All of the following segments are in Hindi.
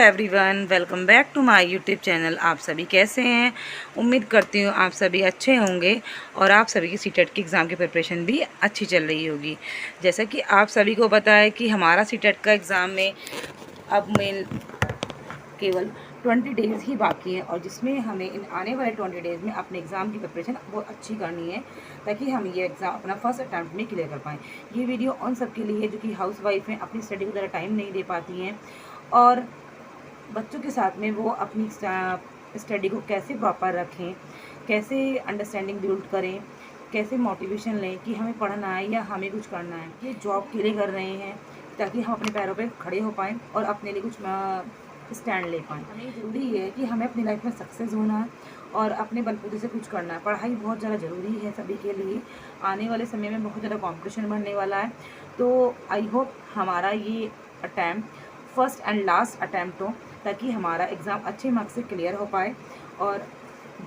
Everyone, welcome back to my YouTube channel. आप सभी कैसे हैं? उम्मीद करती हूँ आप सभी अच्छे होंगे और आप सभी की सीटेट की एग्ज़ाम की प्रिपरेशन भी अच्छी चल रही होगी। जैसा कि आप सभी को पता है कि हमारा सीटेट का एग्ज़ाम में अब मेन केवल 20 डेज़ ही बाकी हैं और जिसमें हमें इन आने वाले 20 डेज़ में अपने एग्ज़ाम की प्रिपरेशन बहुत अच्छी करनी है ताकि हम ये एग्ज़ाम अपना फर्स्ट अटैम्प्ट में क्लियर कर पाएँ। ये वीडियो उन सब के लिए है जो कि हाउस वाइफ हैं, अपनी स्टडी को ज़्यादा टाइम नहीं दे पाती हैं और बच्चों के साथ में वो अपनी स्टडी को कैसे प्रॉपर रखें, कैसे अंडरस्टैंडिंग बिल्ड करें, कैसे मोटिवेशन लें कि हमें पढ़ना है या हमें कुछ करना है। ये जॉब के लिए कर रहे हैं ताकि हम अपने पैरों पे खड़े हो पाएँ और अपने लिए कुछ स्टैंड ले पाएँ। हमें ज़रूरी है कि हमें अपनी लाइफ में सक्सेस होना है और अपने बलबूते से कुछ करना है। पढ़ाई बहुत ज़्यादा ज़रूरी है सभी के लिए। आने वाले समय में बहुत ज़्यादा कॉम्पिटिशन बढ़ने वाला है, तो आई होप हमारा ये attempt first and last attempt हो ताकि हमारा एग्ज़ाम अच्छे मार्क्स से क्लियर हो पाए। और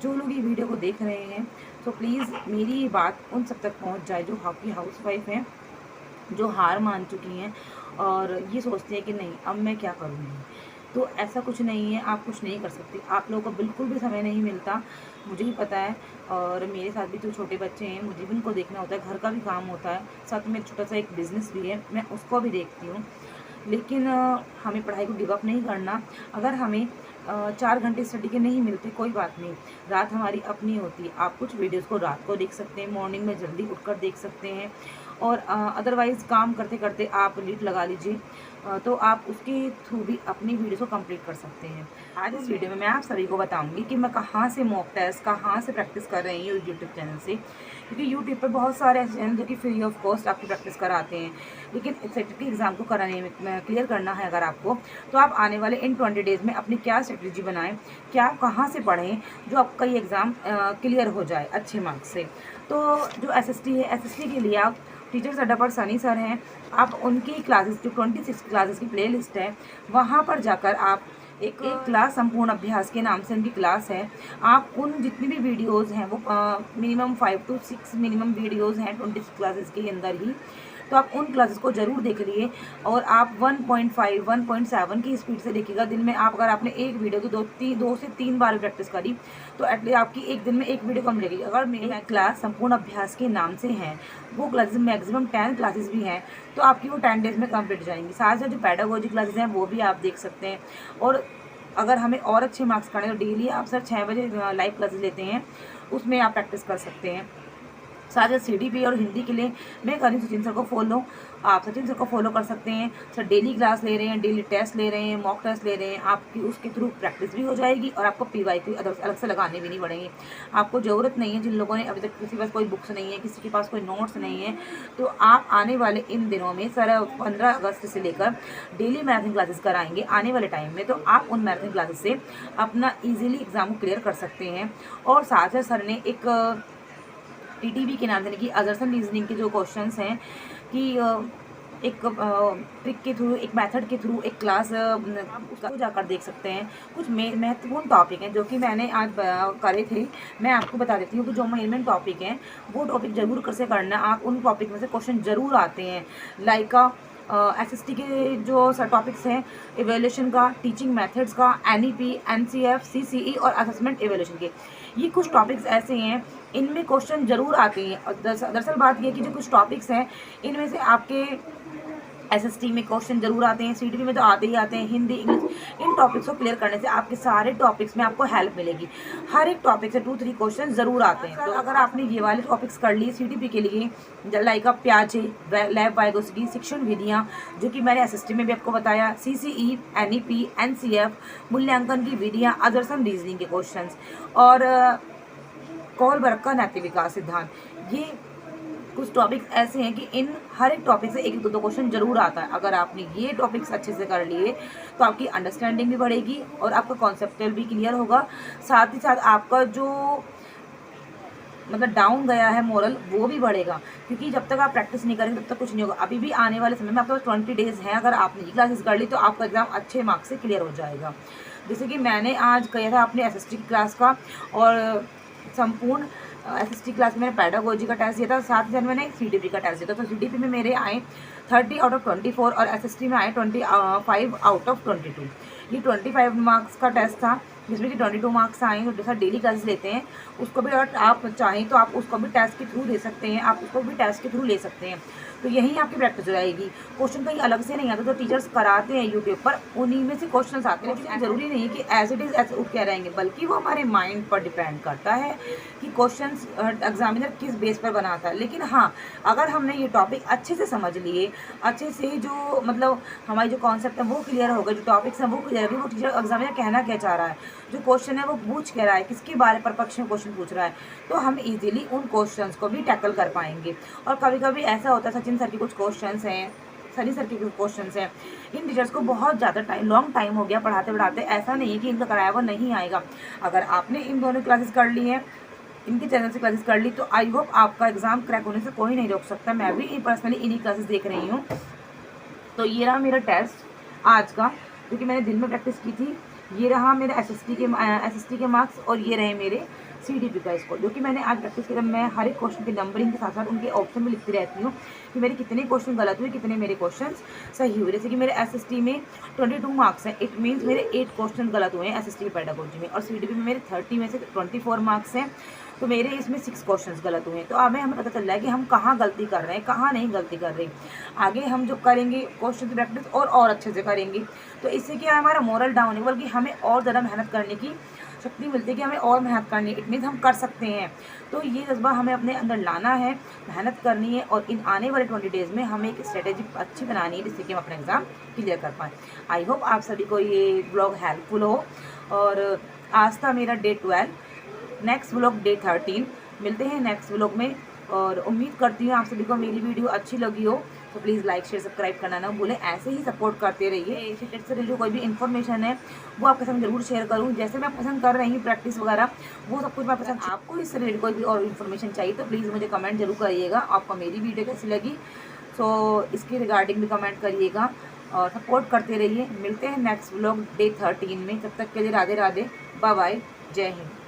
जो लोग ये वीडियो को देख रहे हैं तो प्लीज़ मेरी ये बात उन सब तक पहुंच जाए जो आपकी हाउस वाइफ हैं, जो हार मान चुकी हैं और ये सोचते हैं कि नहीं अब मैं क्या करूँगी। तो ऐसा कुछ नहीं है, आप कुछ नहीं कर सकते। आप लोगों को बिल्कुल भी समय नहीं मिलता, मुझे ही पता है। और मेरे साथ भी तो छोटे बच्चे हैं, मुझे भी उनको देखना होता है, घर का भी काम होता है, साथ में छोटा सा एक बिज़नेस भी है, मैं उसको भी देखती हूँ। लेकिन हमें पढ़ाई को गिव अप नहीं करना। अगर हमें 4 घंटे स्टडी के नहीं मिलते कोई बात नहीं, रात हमारी अपनी होती है। आप कुछ वीडियोस को रात को देख सकते हैं, मॉर्निंग में जल्दी उठकर देख सकते हैं और अदरवाइज़ काम करते करते आप लीड लगा लीजिए, तो आप उसके थ्रू भी अपनी वीडियो को कंप्लीट कर सकते हैं। आज इस वीडियो में मैं आप सभी को बताऊंगी कि मैं कहाँ से मॉक टेस्ट कहाँ से प्रैक्टिस कर रही हूँ यूट्यूब चैनल से, क्योंकि यूट्यूब पर बहुत सारे ऐसे चैनल जो कि फ्री ऑफ कॉस्ट आपकी प्रैक्टिस कराते हैं। लेकिन एक्सेप्ट की एग्ज़ाम को कराने में क्लियर करना है अगर आपको, तो आप आने वाले इन 20 डेज़ में अपनी क्या स्ट्रेटजी बनाएं, क्या कहाँ से पढ़ें जो आपका ये एग्ज़ाम क्लियर हो जाए अच्छे मार्क्स से। तो जो SST है, SST के लिए आप टीचर्स अड्डा पर सनी सर हैं, आप उनकी क्लासेस जो 26 क्लासेस की प्लेलिस्ट है वहाँ पर जाकर आप एक क्लास संपूर्ण अभ्यास के नाम से उनकी क्लास है। आप उन जितनी भी वीडियोस हैं वो मिनिमम 5 to 6 मिनिमम वीडियोस हैं 26 क्लासेस के अंदर ही, तो आप उन क्लासेस को ज़रूर देख लिए और आप 1.5 1.7 की स्पीड से देखिएगा। दिन में आप अगर आपने एक वीडियो की 2 से 3 बार प्रैक्टिस करी तो एटलीस्ट आपकी एक दिन में एक वीडियो कम लगेगी। अगर मेरी क्लास संपूर्ण अभ्यास के नाम से हैं, वो क्लासेस मैक्सिमम 10 क्लासेस भी हैं, तो आपकी वो 10 डेज़ में कंप्लीट हो जाएंगी। साथ साथ जो पेडागोजी क्लासेस हैं वो भी आप देख सकते हैं। और अगर हमें और अच्छे मार्क्स करने तो डेली आप सर 6 बजे लाइव क्लासेस लेते हैं, उसमें आप प्रैक्टिस कर सकते हैं। साथ ही CDP और हिंदी के लिए मैं कर रही हूँ सचिन सर को फॉलो, आप सचिन सर को फॉलो कर सकते हैं। सर डेली क्लास ले रहे हैं, डेली टेस्ट ले रहे हैं, मॉक टेस्ट ले रहे हैं, आपकी उसके थ्रू प्रैक्टिस भी हो जाएगी और आपको PYQ अलग से लगाने भी नहीं पड़ेंगे। आपको ज़रूरत नहीं है, जिन लोगों ने अभी तक किसी के पास कोई बुक्स नहीं है, किसी के पास कोई नोट्स नहीं है, तो आप आने वाले इन दिनों में सर 15 अगस्त से लेकर डेली मैराथन क्लासेस कराएंगे आने वाले टाइम में, तो आप उन मैराथन क्लासेस से अपना ईजिली एग्ज़ाम को क्लियर कर सकते हैं। और साथ ही सर ने एक TTB के नाम से कि अजर्सन रीजनिंग के जो क्वेश्चंस हैं कि एक ट्रिक के थ्रू, एक मेथड के थ्रू एक क्लास उसका जाकर देख सकते हैं। कुछ महत्वपूर्ण टॉपिक हैं जो कि मैंने आज करे थे, मैं आपको बता देती हूँ कि जो मेन टॉपिक हैं वो टॉपिक ज़रूर कैसे करना। आप उन टॉपिक में से क्वेश्चन ज़रूर आते हैं, लाइक SST के जो टॉपिक्स हैं, एवेल्यूशन का, टीचिंग मेथड्स का, NEP, NCF, CCE और असेसमेंट एवेल्यूशन के, ये कुछ टॉपिक्स ऐसे हैं इनमें क्वेश्चन ज़रूर आते हैं। और दरअसल बात यह कि जो कुछ टॉपिक्स हैं इनमें से आपके SST में क्वेश्चन ज़रूर आते हैं, CDP में तो आते ही आते हैं, हिंदी, इंग्लिश। इन टॉपिक्स को क्लियर करने से आपके सारे टॉपिक्स में आपको हेल्प मिलेगी। हर एक टॉपिक से 2-3 क्वेश्चन ज़रूर आते हैं। तो अगर आपने ये वाले टॉपिक्स कर लिए CDP के लिए, लाइक प्याजे, लैब बायोलॉजी, शिक्षण विधियाँ जो कि मैंने SST में भी आपको बताया, CCE, NEP, NCF, मूल्यांकन की विधियाँ, अजर्सन रीजनिंग के क्वेश्चन और कोहलबर्ग का नैतिक विकास सिद्धांत, ये कुछ टॉपिक्स ऐसे हैं कि इन हर एक टॉपिक से 1-2 क्वेश्चन ज़रूर आता है। अगर आपने ये टॉपिक्स अच्छे से कर लिए तो आपकी अंडरस्टैंडिंग भी बढ़ेगी और आपका कॉन्सेप्चुअल भी क्लियर होगा। साथ ही साथ आपका जो मतलब डाउन गया है मोरल वो भी बढ़ेगा, क्योंकि जब तक आप प्रैक्टिस नहीं करेंगे तब तक कुछ नहीं होगा। अभी भी आने वाले समय में आपके पास 20 डेज़ हैं, अगर आपने ये क्लासेस कर ली तो आपका एग्ज़ाम अच्छे मार्क्स से क्लियर हो जाएगा। जैसे कि मैंने आज किया था अपने SST की क्लास का और संपूर्ण SST क्लास में मैंने पेडागोजी का टेस्ट दिया था, साथ ही साथ मैंने CDP का टेस्ट दिया था। तो CDP में मेरे आए 30 आउट ऑफ 24 और SST में आए 25 आउट ऑफ 22। ये 25 मार्क्स का टेस्ट था जिसमें कि 22 मार्क्स आए। तो जैसा डेली क्लासेस लेते हैं उसको भी, अगर आप चाहें तो आप उसको भी टेस्ट के थ्रू दे सकते हैं, आप उसको भी टेस्ट के थ्रू ले सकते हैं। तो यहीं आपकी प्रैक्टिस हो जाएगी। क्वेश्चन कहीं अलग से नहीं आता, तो टीचर्स कराते हैं यूट्यूब पर, उन्हीं में से क्वेश्चन आते हैं। लेकिन ज़रूरी नहीं कि एज इट इज़ ऐसे उठ के रहेंगे, बल्कि वो हमारे माइंड पर डिपेंड करता है कि क्वेश्चन एग्जामिनर किस बेस पर बनाता है। लेकिन हाँ, अगर हमने ये टॉपिक अच्छे से समझ लिए, अच्छे से जो मतलब हमारी जो कॉन्सेप्ट है वो क्लियर हो गए, जो टॉपिक्स हैं वो क्लियर हो गए, वो टीचर एग्जामिनर कहना क्या चाह रहा है, जो क्वेश्चन है वो पूछ कह रहा है, किसके बारे पर पक्ष में क्वेश्चन पूछ रहा है, तो हम इजीली उन क्वेश्चंस को भी टैकल कर पाएंगे। और कभी कभी ऐसा होता है, सचिन सर के कुछ क्वेश्चंस हैं, सनी सर के कुछ क्वेश्चंस हैं, इन टीचर्स को बहुत ज़्यादा लॉन्ग टाइम हो गया पढ़ाते पढ़ाते, ऐसा नहीं है कि इनका कराया हुआ नहीं आएगा। अगर आपने इन दोनों क्लासेस कर ली हैं, इनके चैनल से क्लासेस कर ली, तो आई होप आपका एग्जाम क्रैक होने से कोई नहीं रोक सकता। मैं भी पर्सनली इन्हीं क्लासेस देख रही हूँ। तो ये रहा मेरा टेस्ट आज का, क्योंकि मैंने दिन में प्रैक्टिस की थी। ये रहा मेरे एसएसटी के मार्क्स, और ये रहे मेरे सीडीपी का स्कोर, जो कि मैंने आज प्रैक्टिस किया। मैं हर एक क्वेश्चन के नंबरिंग के साथ साथ उनके ऑप्शन भी लिखती रहती हूँ कि मेरे कितने क्वेश्चन गलत हुए, कितने मेरे क्वेश्चन सही हुए। जैसे कि मेरे एसएसटी में 22 मार्क्स हैं, इट मीन्स मेरे 8 क्वेश्चन गलत हुए हैं एसएसटी पेडागोजी में, और सीडीपी में मेरे 30 में से 24 मार्क्स हैं, तो मेरे इसमें 6 क्वेश्चंस गलत हुए हैं। तो अब हमें पता चल रहा है कि हम कहाँ गलती कर रहे हैं, कहाँ नहीं गलती कर रहे। आगे हम जो करेंगे क्वेश्चन की प्रैक्टिस और अच्छे से करेंगे, तो इससे क्या हमारा मोरल डाउन है, बल्कि हमें और ज़्यादा मेहनत करने की शक्ति मिलती है कि हमें और मेहनत करनी है, इट मीन्स हम कर सकते हैं। तो ये जज्बा हमें अपने अंदर लाना है, मेहनत करनी है, और इन आने वाले 20 डेज़ में हमें एक स्ट्रेटेजी अच्छी बनानी है जिससे कि हम अपना एग्ज़ाम क्लियर कर पाएँ। आई होप आप सभी को ये ब्लॉग हेल्पफुल हो। और आज था मेरा डे 12, नेक्स्ट व्लॉग डे 13। मिलते हैं नेक्स्ट व्लॉग में, और उम्मीद करती हूँ आप सभी को मेरी वीडियो अच्छी लगी हो। तो प्लीज़ लाइक शेयर सब्सक्राइब करना ना भूलें, ऐसे ही सपोर्ट करते रहिए। सीटेट से रिलेटेड कोई भी इन्फॉर्मेशन है वो आपके साथ ज़रूर शेयर करूँ, जैसे मैं पसंद कर रही हूँ प्रैक्टिस वगैरह, वो सब कुछ मैं पसंद। आपको इससे रिलेटेड कोई भी और इन्फॉर्मेशन चाहिए तो प्लीज़ मुझे कमेंट जरूर करिएगा, आपको मेरी वीडियो कैसी लगी। सो इसके रिगार्डिंग भी कमेंट करिएगा और सपोर्ट करते रहिए। मिलते हैं नेक्स्ट व्लॉग डे 13 में, तब तक के लिए राधे राधे, बाय बाय, जय हिंद।